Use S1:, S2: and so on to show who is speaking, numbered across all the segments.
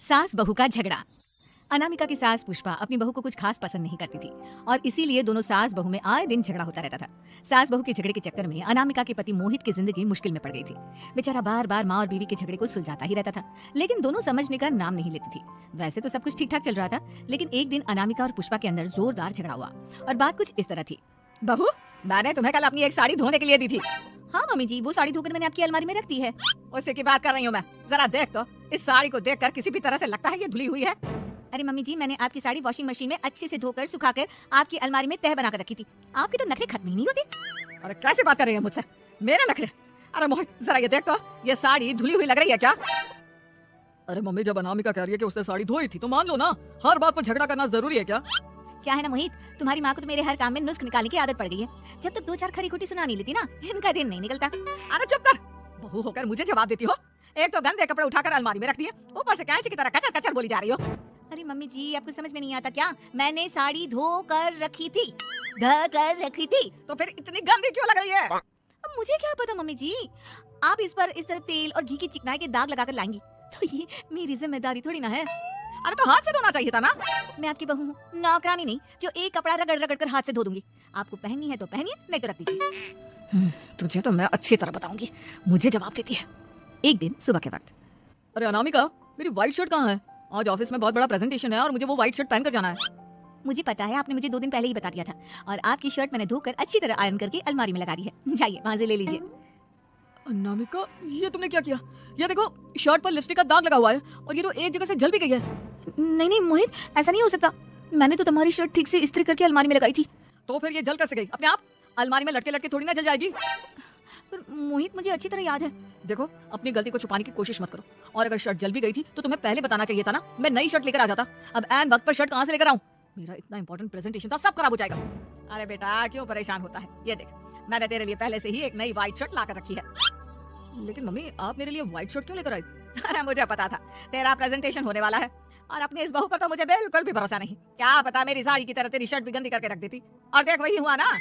S1: सास बहू का झगड़ा। अनामिका की सास पुष्पा अपनी बहू को कुछ खास पसंद नहीं करती थी और इसीलिए दोनों सास बहू में आए दिन झगड़ा होता रहता था। सास बहू के झगड़े के चक्कर में अनामिका के पति मोहित की जिंदगी मुश्किल में पड़ गई थी। बेचारा बार बार माँ और बीवी के झगड़े को सुलझाता ही रहता था, लेकिन दोनों समझने का नाम नहीं लेती थी। वैसे तो सब कुछ ठीक ठाक चल रहा था, लेकिन एक दिन अनामिका और पुष्पा के अंदर जोरदार झगड़ा हुआ और बात कुछ इस तरह थी। बहू, मैंने तुम्हें कल अपनी एक साड़ी धोने के लिए दी थी। हाँ मम्मी जी, वो साड़ी धोकर मैंने आपकी अलमारी में रख दी है। उसी की बात कर रही हूँ मैं। जरा देख तो, इस साड़ी को देखकर किसी भी तरह से लगता है ये धुली हुई है। अरे मम्मी जी, मैंने आपकी साड़ी वॉशिंग मशीन में अच्छे से धोकर सुखाकर आपकी अलमारी में तह बनाकर रखी थी। आपके तो नखरे खत्म ही नहीं होते। अरे कैसे बात कर रही है मुझसे? मेरे नखरे? अरे मोहित, जरा ये देख तो, ये साड़ी धुली हुई लग रही है क्या?
S2: अरे मम्मी, जब अनामिका कह रही है कि उसने साड़ी धोई थी तो मान लो ना। हर बात पर झगड़ा करना जरूरी है क्या?
S1: क्या है ना मोहित, तुम्हारी माँ को तो मेरे हर काम में नुस्ख निकालने की आदत पड़ गई है। जब तक दो चार खरी खोटी सुना नहीं लेती ना, इनका दिन नहीं निकलता।
S2: अरे चुप कर, बहू होकर मुझे जवाब देती हो। एक तो गंदे कपड़े उठाकर अलमारी में रख दिए, ऊपर से कैंची की तरह कचर कचर बोली जा रही हो।
S1: अरे मम्मी जी, आपको समझ में नहीं आता क्या? मैंने साड़ी धो कर रखी थी, धो कर रखी थी।
S2: तो फिर इतनी गंदी क्यों लग रही है?
S1: अब मुझे क्या पता मम्मी जी, आप इस पर इस तरह तेल और घी की चिकनाई के दाग लगाकर लाएंगी तो ये मेरी जिम्मेदारी थोड़ी ना है।
S2: अरे तो हाथ से धोना चाहिए था ना।
S1: मैं आपकी बहू हूँ, नौकरानी नहीं जो एक कपड़ा रगड़ रगड़ कर हाथ से धो दूंगी। आपको पहननी है तो पहनिए, नहीं तो रख दीजिए।
S2: तुझे तो मैं अच्छी तरह बताऊंगी, मुझे जवाब देती है।
S1: एक दिन सुबह के वक्त,
S2: अरे अनामिका, मेरी व्हाइट शर्ट कहाँ है? आज ऑफिस में बहुत बड़ा प्रेजेंटेशन है और मुझे वो व्हाइट शर्ट पहनकर जाना है।
S1: मुझे पता है, आपने मुझे 2 दिन पहले ही बता दिया था और आपकी शर्ट मैंने धोकर अच्छी तरह आयरन करके अलमारी में लगा दी है। जाइए वहां से ले लीजिए।
S2: अनामिका, ये तुमने क्या किया? ये देखो, शर्ट पर लिपस्टिक का दाग लगा हुआ है और ये तो एक जगह से जल भी गई है।
S1: नहीं नहीं मोहित, ऐसा नहीं हो सकता। मैंने तो तुम्हारी शर्ट ठीक से इस्त्री करके अलमारी में लगाई थी।
S2: तो फिर ये जल कैसे गई? अपने आप अलमारी में लटके लटके थोड़ी ना जल जाएगी।
S1: पर मोहित, मुझे अच्छी तरह याद है।
S2: देखो, अपनी गलती को छुपाने की कोशिश मत करो। और अगर शर्ट जल भी गई थी तो तुम्हें पहले बताना चाहिए था ना। मैं नई शर्ट लेकर आ जाता। अब ऐन वक्त पर शर्ट कहाँ से लेकर आऊं? मेरा इतना इंपॉर्टेंट प्रेजेंटेशन था, सब खराब हो जाएगा। अरे बेटा, क्यों परेशान होता है? ये देख, मैंने तेरे लिए पहले से ही एक नई व्हाइट शर्ट लाकर रखी है। लेकिन मम्मी, आप मेरे लिए व्हाइट शर्ट क्यों लेकर आई? अरे मुझे पता था तेरा प्रेजेंटेशन होने वाला है और अपनी इस बहू पर तो मुझे बिल्कुल भी भरोसा नहीं। क्या पता मेरी साड़ी की तरह तेरी शर्ट भी गंदी करके रख देती। और देख, वही हुआ ना।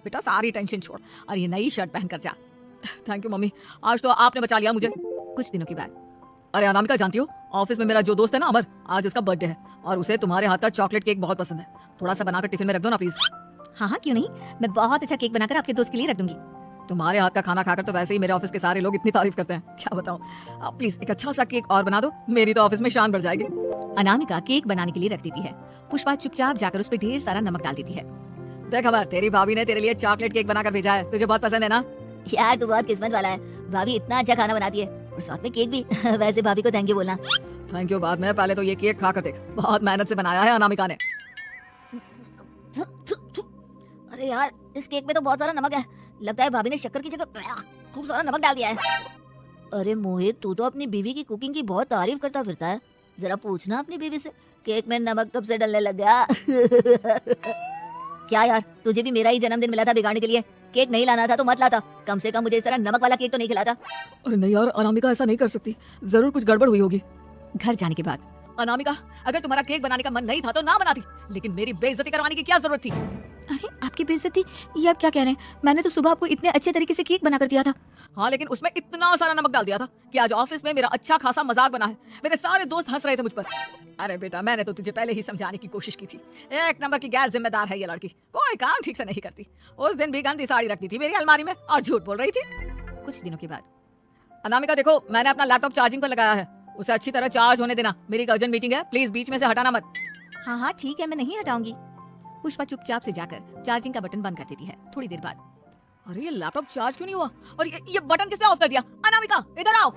S2: बेटा, सारी टेंशन छोड़ और ये नई शर्ट पहनकर जा। थैंक यू मम्मी, आज तो आपने बचा लिया मुझे।
S1: कुछ दिनों के बाद,
S2: अरे अनामिका, जानती हो, ऑफिस में मेरा जो दोस्त है ना अमर, आज उसका बर्थडे है और उसे तुम्हारे हाथ का चॉकलेट केक बहुत पसंद है। थोड़ा सा बनाकर टिफिन में रख दो ना प्लीज।
S1: हाँ हाँ क्यों नहीं, मैं बहुत अच्छा केक बनाकर आपके दोस्त के लिए रख दूंगी।
S2: तुम्हारे हाथ का खाना खाकर तो वैसे ही मेरे ऑफिस के सारे लोग इतनी तारीफ करते हैं, क्या बताऊं। आप प्लीज एक अच्छा सा केक और बना दो, मेरी तो ऑफिस में शान बढ़ जाएगी।
S1: अनामिका केक बनाने के लिए रख देती है। पुष्पा चुपचाप जाकर उस पर ढेर सारा नमक डाल देती है।
S2: देख अमर, तेरी भाभी ने तेरे लिए चॉकलेट केक बनाकर भेजा है, तुझे बहुत पसंद है ना?
S1: यार तू बहुत किस्मत वाला है, भाभी इतना अच्छा खाना बनाती है और साथ में केक भी। वैसे भाभी को थैंक यू बोलना।
S2: थैंक यू बाद में, पहले तो ये केक खाकर देख, बहुत मेहनत से बनाया है अनामिका ने।
S1: अरे यार, इस केक में तो बहुत सारा नमक है। लगता है भाभी ने शक्कर की जगह खूब सारा नमक डाल दिया है। अरे मोहित, तू तो अपनी बीवी की कुकिंग की बहुत तारीफ करता फिरता है। जरा पूछना अपनी बीवी से, केक में नमक कब से डलने लग गया? क्या यार, तुझे भी मेरा ही जन्मदिन मिला था बिगाड़ने के लिए? केक नहीं लाना था तो मत लाता, कम से कम मुझे इस तरह नमक वाला केक तो नहीं खिलाता।
S2: अरे नहीं यार अनामिका, ऐसा नहीं कर सकती, जरूर कुछ गड़बड़ हुई होगी।
S1: घर जाने के बाद,
S2: अनामिका, अगर तुम्हारा केक बनाने का मन नहीं था तो ना बनाती, लेकिन मेरी बेइज्जती करवाने की क्या जरूरत थी?
S1: अरे आपकी बेइज्जती? ये आप क्या कह रहे हैं? मैंने तो सुबह आपको इतने अच्छे तरीके से केक बना कर दिया था।
S2: हाँ, लेकिन उसमें इतना सारा नमक डाल दिया था कि आज ऑफिस में मेरा अच्छा खासा मजाक बना है। मेरे सारे दोस्त हंस रहे थे मुझ पर। अरे बेटा, मैंने तो तुझे पहले ही समझाने की कोशिश की थी। एक नंबर की गैर जिम्मेदार है ये लड़की, कोई काम ठीक से नहीं करती। उस दिन भी गंदी साड़ी रखती थी मेरी अलमारी में और झूठ बोल रही थी।
S1: कुछ दिनों के बाद,
S2: अनामिका देखो, मैंने अपना लैपटॉप चार्जिंग पर लगाया है, उसे अच्छी तरह चार्ज होने देना। मेरी एक अर्जेंट मीटिंग है, प्लीज बीच में से हटाना मत।
S1: हाँ हाँ ठीक है, मैं नहीं हटाऊंगी। पुष्पा चुपचाप से जाकर चार्जिंग का बटन बंद कर देती है। थोड़ी देर बाद,
S2: अरे ये लैपटॉप चार्ज क्यों नहीं हुआ? और ये बटन किसने ऑफ कर दिया? अनामिका, इधर आओ।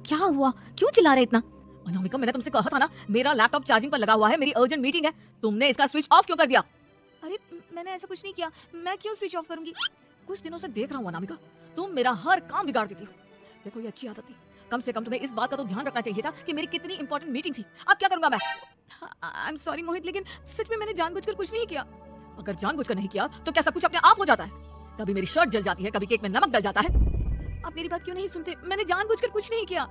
S1: क्या हुआ? क्यों चिल्ला रहे इतना?
S2: अनामिका, मैंने तुमसे कहा था ना, मेरा लैपटॉप चार्जिंग पर लगा हुआ है, मेरी अर्जेंट मीटिंग है, तुमने इसका स्विच ऑफ क्यों कर दिया?
S1: अरे मैंने ऐसा कुछ नहीं किया, मैं क्यों स्विच ऑफ करूंगी?
S2: कुछ दिनों से देख रहा हूँ अनामिका, तुम मेरा हर काम बिगाड़ देती हो। देखो, ये अच्छी आदत नहीं। कम से कम तुम्हें इस बात का तो ध्यान रखना चाहिए था कि मेरी कितनी इंपॉर्टेंट मीटिंग थी। अब क्या करूंगा मैं?
S1: आई एम सॉरी मोहित, लेकिन सच में मैंने जानबूझकर कुछ नहीं किया।
S2: अगर जानबूझकर नहीं किया तो क्या सब कुछ अपने आप हो जाता है? कभी मेरी शर्ट जल जाती है, कभी केक में नमक डल जाता है।
S1: आप मेरी बात क्यों नहीं सुनते? मैंने जानबूझकर कुछ नहीं किया।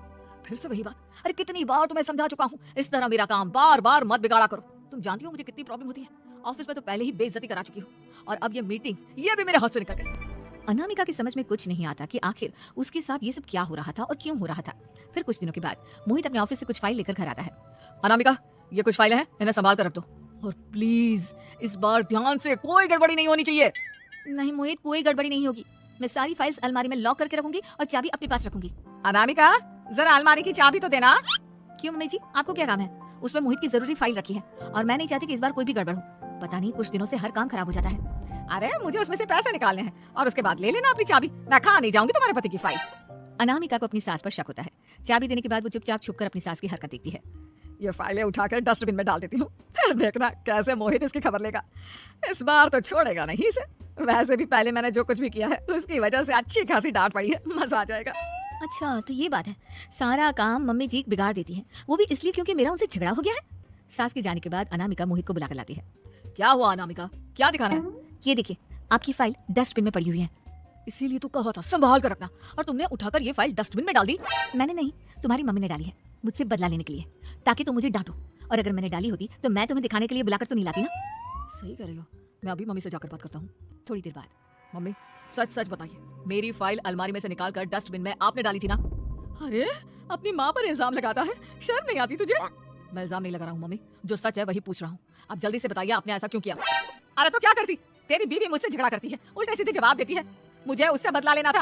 S2: फिर से वही बात। अरे कितनी बार तुम्हें समझा चुका हूँ, इस तरह मेरा काम बार बार मत बिगाड़ा करो। तुम जानती हो मुझे कितनी प्रॉब्लम होती है। ऑफिस में तो पहले ही बेइज्जती करा चुकी हो और अब ये मीटिंग, ये भी मेरे हाथ से निकल गई।
S1: अनामिका की समझ में कुछ नहीं आता कि आखिर उसके साथ ये सब क्या हो रहा था और क्यों हो रहा था। फिर कुछ दिनों के बाद मोहित अपने ऑफिस से कुछ फाइल लेकर घर आता है।
S2: अनामिका, ये कुछ फाइलें हैं, इन्हें संभाल कर रख दो। और प्लीज इस बार ध्यान से, कोई गड़बड़ी नहीं होनी चाहिए।
S1: नहीं मोहित, कोई गड़बड़ी नहीं होगी। मैं सारी फाइल्स अलमारी में लॉक करके रखूंगी और चाबी अपने पास रखूंगी।
S2: अनामिका, जरा अलमारी की चाबी तो देना।
S1: क्यों मम्मी जी, आपको क्या काम है? उसमें मोहित की जरूरी फाइल रखी है और मैं नहीं चाहती कि इस बार कोई भी गड़बड़ हो। पता नहीं कुछ दिनों से हर काम खराब हो जाता है।
S2: अरे मुझे उसमें से पैसे निकालने हैं और उसके बाद ले लेना अपनी चाबी। मैं खा नहीं जाऊंगी तुम्हारे पति की फाइल।
S1: अनामिका को अपनी सास पर शक होता है। चाबी देने के बाद वो चुपचाप छुपकर अपनी सास की हरकत देखती है।
S2: ये फाइलें उठाकर डस्टबिन में डाल देती हूँ, फिर देखना कैसे मोहित इसकी खबर लेगा। इस बार तो छोड़ेगा नहीं इसे। वैसे भी पहले मैंने जो कुछ भी किया है उसकी वजह से अच्छी खासी डांट पड़ी है, मजा आ जाएगा।
S1: अच्छा तो ये बात है, सारा काम मम्मी जी बिगाड़ देती है, वो भी इसलिए क्योंकि मेरा उनसे झगड़ा हो गया है। सास के जाने के बाद अनामिका मोहित को बुलाकर लाती है।
S2: क्या हुआ अनामिका, क्या दिखाना है?
S1: ये देखिए, आपकी फाइल डस्टबिन में पड़ी हुई है।
S2: इसीलिए तो कहा था संभाल कर रखना, और तुमने उठाकर ये फाइल डस्टबिन में डाल दी।
S1: मैंने नहीं, तुम्हारी मम्मी ने डाली है, मुझसे बदला लेने के लिए, ताकि तुम मुझे डांटो। और अगर मैंने डाली होती तो मैं तुम्हें दिखाने के लिए बुलाकर तो नहीं लाती ना।
S2: सही कह रही हो, मैं अभी मम्मी से जाकर बात करता हूँ।
S1: थोड़ी देर बाद।
S2: मम्मी, सच सच बताइए, मेरी फाइल अलमारी में से निकाल कर डस्टबिन में आपने डाली थी ना? अरे अपनी माँ पर इल्जाम लगाता है, शर्म नहीं आती तुझे? मैं इल्जाम नहीं लगा रहा हूँ मम्मी, जो सच है वही पूछ रहा हूँ। अब जल्दी से बताइए आपने ऐसा क्यों किया? अरे तो क्या करती, तेरी बीवी मुझसे झगड़ा करती है, उल्टे सीधे जवाब देती है, मुझे उससे बदला लेना था।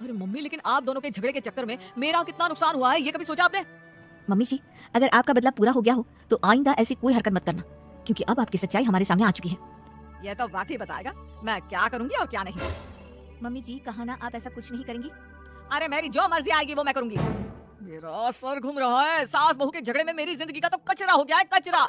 S2: अरे मम्मी, लेकिन आप दोनों के झगड़े के चक्कर में मेरा कितना नुकसान हुआ है, ये कभी सोचा आपने?
S1: मम्मी जी, अगर आपका बदला पूरा हो गया हो तो आइंदा ऐसी कोई हरकत मत करना, क्योंकि अब आपकी सच्चाई हमारे सामने आ चुकी है।
S2: ये तो वाकई बताएगा मैं क्या करूंगी और क्या नहीं।
S1: मम्मी जी, कहा ना आप ऐसा कुछ नहीं करेंगी।
S2: अरे मेरी जो मर्जी आएगी वो मैं करूंगी। मेरा सर घूम रहा है, सास बहू के झगड़े में मेरी जिंदगी का तो कचरा हो गया है, कचरा।